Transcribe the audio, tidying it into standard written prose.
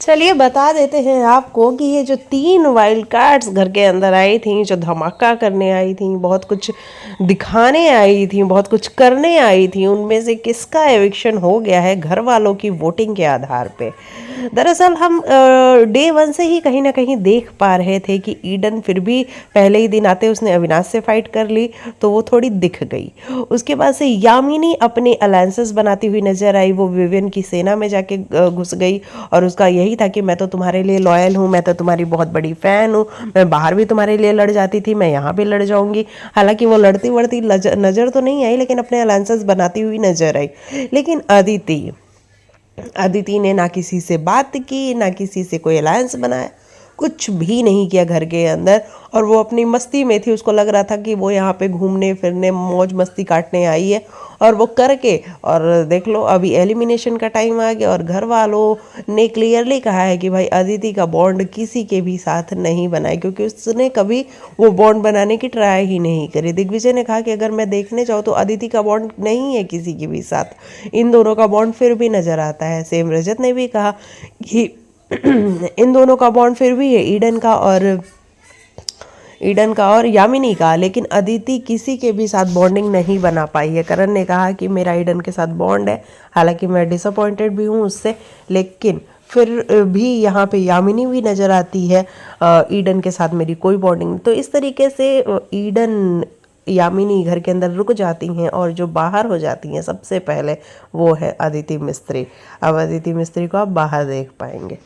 चलिए बता देते हैं आपको कि ये जो 3 वाइल्ड कार्ड्स घर के अंदर आई थी, जो धमाका करने आई थी, बहुत कुछ दिखाने आई थी, बहुत कुछ करने आई थी, उनमें से किसका एविक्शन हो गया है घर वालों की वोटिंग के आधार पे। दरअसल हम डे 1 से ही कहीं ना कहीं देख पा रहे थे कि ईडन फिर भी पहले ही दिन आते उसने अविनाश से फाइट कर ली, तो वो थोड़ी दिख गई। उसके बाद से यामिनी अपने अलायंसेस बनाती हुई नजर आई, वो विवियन की सेना में जाके घुस गई और उसका यही था कि मैं तो तुम्हारे लिए लॉयल हूँ, मैं तो तुम्हारी बहुत बड़ी फैन हूँ, मैं बाहर भी तुम्हारे लिए लड़ जाती थी, मैं यहाँ भी लड़ जाऊंगी। हालांकि वो लड़ती वड़ती नजर तो नहीं आई, लेकिन अपने अलायंसेस बनाती हुई नजर आई। लेकिन अदिति ने ना किसी से बात की, ना किसी से कोई अलायंस बनाया, कुछ भी नहीं किया घर के अंदर। और वो अपनी मस्ती में थी, उसको लग रहा था कि वो यहाँ पे घूमने फिरने मौज मस्ती काटने आई है। और वो करके और देख लो अभी एलिमिनेशन का टाइम आ गया और घर वालों ने क्लियरली कहा है कि भाई अदिति का बॉन्ड किसी के भी साथ नहीं बनाए, क्योंकि उसने कभी वो बॉन्ड बनाने की ट्राई ही नहीं करी। दिग्विजय ने कहा कि अगर मैं देखने जाऊँ तो अदिति का बॉन्ड नहीं है किसी के भी साथ, इन दोनों का बॉन्ड फिर भी नजर आता है। सेम रजत ने भी कहा कि इन दोनों का बॉन्ड फिर भी है, ईडन का और यामिनी का, लेकिन अदिति किसी के भी साथ बॉन्डिंग नहीं बना पाई है। करण ने कहा कि मेरा ईडन के साथ बॉन्ड है, हालांकि मैं डिसअपॉइंटेड भी हूँ उससे, लेकिन फिर भी यहाँ पे यामिनी भी नज़र आती है, ईडन के साथ मेरी कोई बॉन्डिंग नहीं। तो इस तरीके से ईडन यामिनी घर के अंदर रुक जाती हैं और जो बाहर हो जाती हैं सबसे पहले वो है अदिति मिस्त्री। अब अदिति मिस्त्री को आप बाहर देख पाएंगे।